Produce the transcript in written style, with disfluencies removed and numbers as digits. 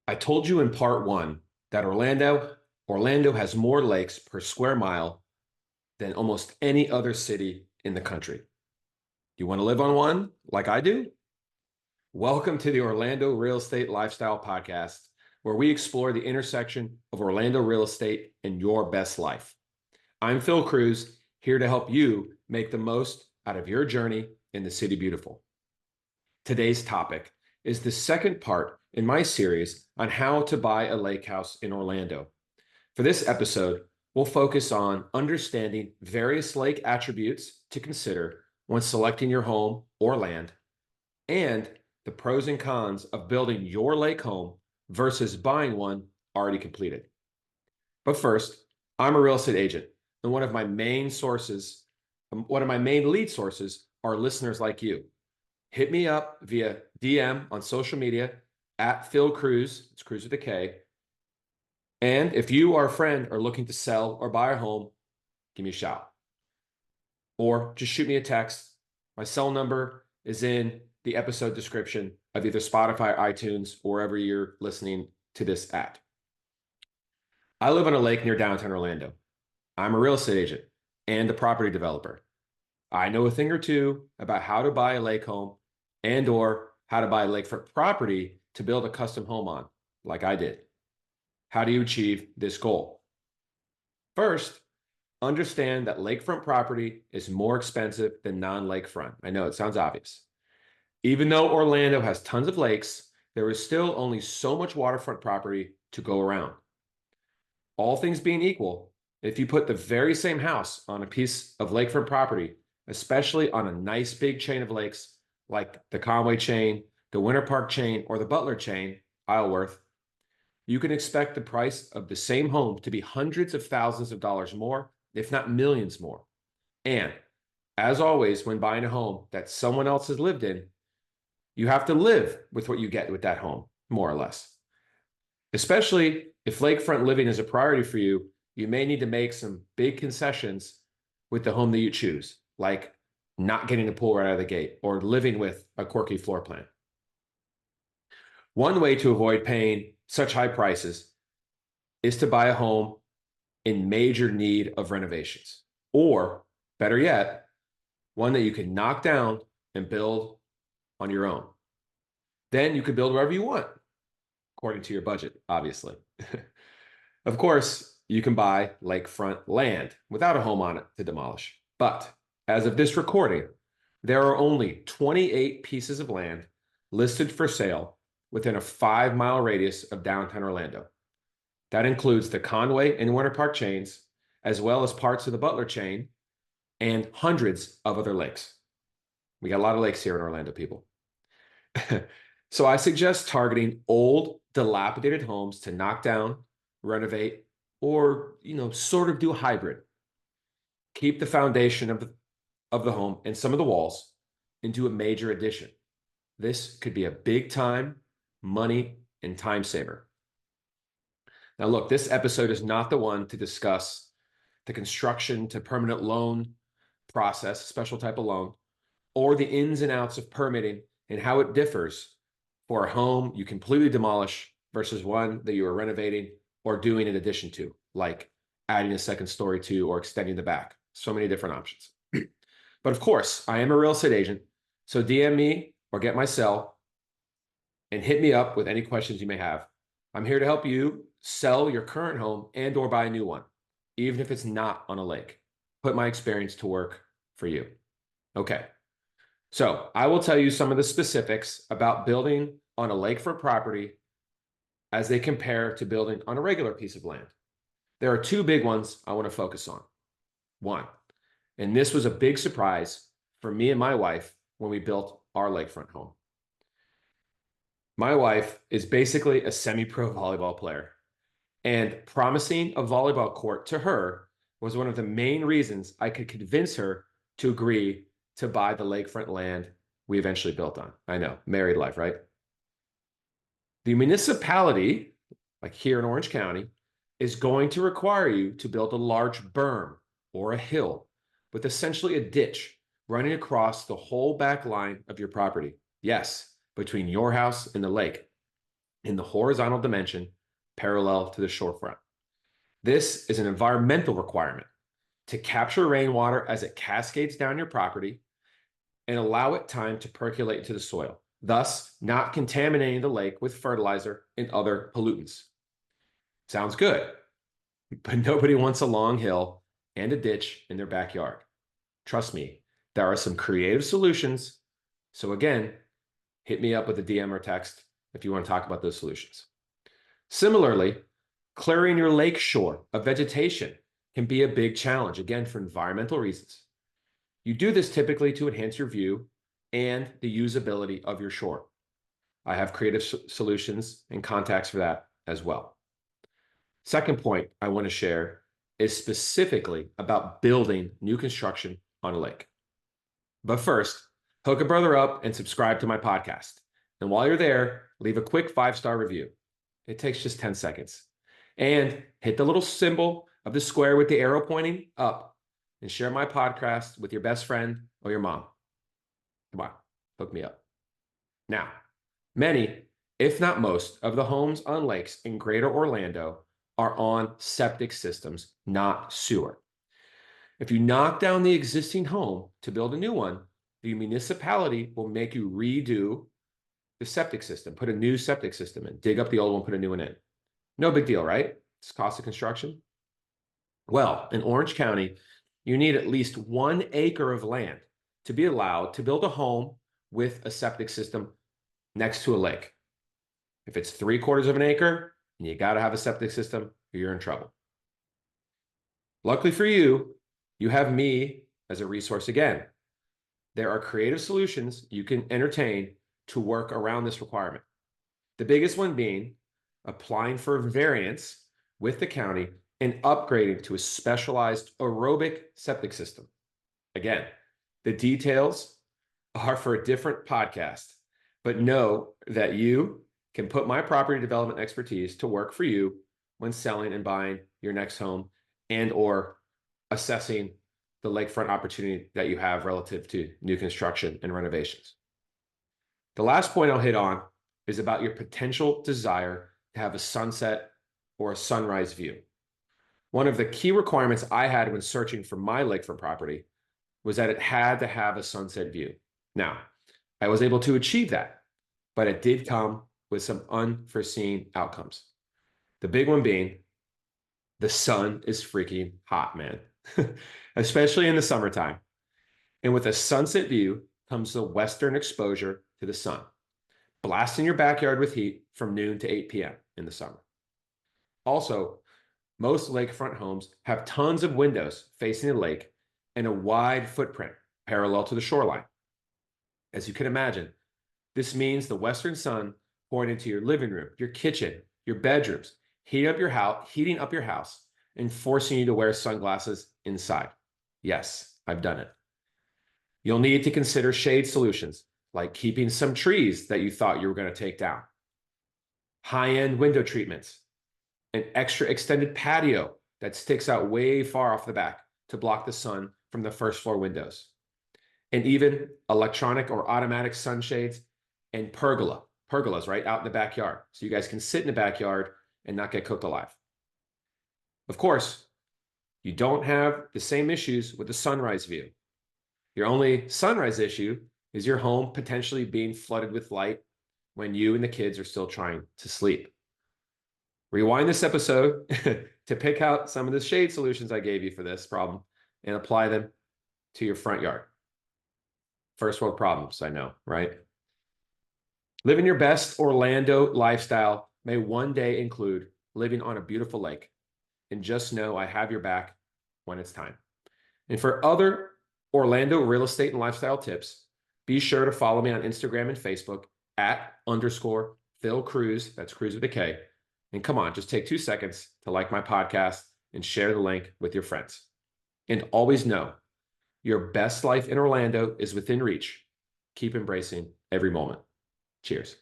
I told you in part one that Orlando has more lakes per square mile than almost any other city in the country. You want to live on one like I do? Welcome to the Orlando Real Estate Lifestyle Podcast, where we explore the intersection of Orlando real estate and your best life. I'm Phil Kruse, here to help you make the most out of your journey in the City Beautiful. Today's topic is the second part in my series on how to buy a lake house in Orlando. For this episode, we'll focus on understanding various lake attributes to consider when selecting your home or land, and the pros and cons of building your lake home versus buying one already completed. But first, I'm a real estate agent, and one of my main lead sources are listeners like you. Hit me up via DM on social media at Phil Kruse, it's Kruse with a K. And if you or a friend are looking to sell or buy a home, give me a shout. Or just shoot me a text. My cell number is in the episode description of either Spotify, iTunes, or wherever you're listening to this at. I live on a lake near downtown Orlando. I'm a real estate agent and a property developer. I know a thing or two about how to buy a lake home and or how to buy a lakefront property to build a custom home on, like I did. How do you achieve this goal? First, understand that lakefront property is more expensive than non-lakefront. I know it sounds obvious. Even though Orlando has tons of lakes, there is still only so much waterfront property to go around. All things being equal, if you put the very same house on a piece of lakefront property, especially on a nice big chain of lakes like the Conway chain, the Winter Park chain, or the Butler chain, Isleworth, you can expect the price of the same home to be hundreds of thousands of dollars more, if not millions more. And as always, when buying a home that someone else has lived in, you have to live with what you get with that home, more or less. Especially if lakefront living is a priority for you, you may need to make some big concessions with the home that you choose, like not getting a pool right out of the gate or living with a quirky floor plan. One way to avoid paying such high prices is to buy a home in major need of renovations, or better yet, one that you can knock down and build on your own. Then you can build wherever you want, according to your budget, obviously. Of course, you can buy lakefront land without a home on it to demolish. But as of this recording, there are only 28 pieces of land listed for sale within a 5-mile radius of downtown Orlando. That includes the Conway and Winter Park chains, as well as parts of the Butler chain and hundreds of other lakes. We got a lot of lakes here in Orlando, people. So I suggest targeting old, dilapidated homes to knock down, renovate, or sort of do a hybrid. Keep the foundation of the home and some of the walls into a major addition. This could be a big time, money, and time saver. Now look, this episode is not the one to discuss the construction to permanent loan process, special type of loan, or the ins and outs of permitting and how it differs for a home you completely demolish versus one that you are renovating or doing in addition to, like adding a second story to or extending the back. So many different options. But of course, I am a real estate agent, so DM me or get my cell and hit me up with any questions you may have. I'm here to help you sell your current home and or buy a new one, even if it's not on a lake. Put my experience to work for you. Okay, so I will tell you some of the specifics about building on a lakefront property as they compare to building on a regular piece of land. There are two big ones I want to focus on. One, and this was a big surprise for me and my wife when we built our lakefront home. My wife is basically a semi-pro volleyball player, and promising a volleyball court to her was one of the main reasons I could convince her to agree to buy the lakefront land we eventually built on. I know, married life, right? The municipality, like here in Orange County, is going to require you to build a large berm or a hill with essentially a ditch running across the whole back line of your property. Yes, between your house and the lake. in the horizontal dimension parallel to the shorefront. This is an environmental requirement to capture rainwater as it cascades down your property and allow it time to percolate into the soil, thus not contaminating the lake with fertilizer and other pollutants. Sounds good, but nobody wants a long hill and a ditch in their backyard. Trust me, there are some creative solutions. So again, hit me up with a DM or text if you want to talk about those solutions. Similarly, clearing your lake shore of vegetation can be a big challenge, again, for environmental reasons. You do this typically to enhance your view and the usability of your shore. I have creative solutions and contacts for that as well. Second point I want to share is specifically about building new construction on a lake. But first, hook a brother up and subscribe to my podcast. And while you're there, leave a quick 5-star review. It takes just 10 seconds. And hit the little symbol of the square with the arrow pointing up and share my podcast with your best friend or your mom. Come on, hook me up. Now, many, if not most, of the homes on lakes in Greater Orlando are on septic systems, not sewer. If you knock down the existing home to build a new one, the municipality will make you redo the septic system, put a new septic system in, dig up the old one, put a new one in. No big deal, right? It's cost of construction. Well, in Orange County, you need at least 1 acre of land to be allowed to build a home with a septic system next to a lake. If it's 3/4 of an acre and you got to have a septic system, or you're in trouble. Luckily for you, you have me as a resource again. There are creative solutions you can entertain to work around this requirement. The biggest one being applying for a variance with the county and upgrading to a specialized aerobic septic system. Again, the details are for a different podcast, but know that you can put my property development expertise to work for you when selling and buying your next home and or assessing the lakefront opportunity that you have relative to new construction and renovations. The last point I'll hit on is about your potential desire to have a sunset or a sunrise view. One of the key requirements I had when searching for my lakefront property was that it had to have a sunset view. Now, I was able to achieve that, but it did come with some unforeseen outcomes. The big one being the sun is freaking hot, man, especially in the summertime. And with a sunset view comes the western exposure to the sun, blasting your backyard with heat from noon to 8 p.m. in the summer. Also, most lakefront homes have tons of windows facing the lake and a wide footprint parallel to the shoreline. As you can imagine, this means the western sun pouring into your living room, your kitchen, your bedrooms, heating up your house, and forcing you to wear sunglasses inside. Yes, I've done it. You'll need to consider shade solutions, like keeping some trees that you thought you were going to take down, high-end window treatments, an extra extended patio that sticks out way far off the back to block the sun from the first floor windows, and even electronic or automatic sunshades and pergolas right out in the backyard, so you guys can sit in the backyard and not get cooked alive. Of course, you don't have the same issues with the sunrise view. Your only sunrise issue is your home potentially being flooded with light when you and the kids are still trying to sleep. Rewind this episode to pick out some of the shade solutions I gave you for this problem and apply them to your front yard. First world problems, I know, right? Living your best Orlando lifestyle may one day include living on a beautiful lake. And just know I have your back when it's time. And for other Orlando real estate and lifestyle tips, be sure to follow me on Instagram and Facebook @_Phil Kruse. That's Kruse with a K. And come on, just take 2 seconds to like my podcast and share the link with your friends. And always know your best life in Orlando is within reach. Keep embracing every moment. Cheers.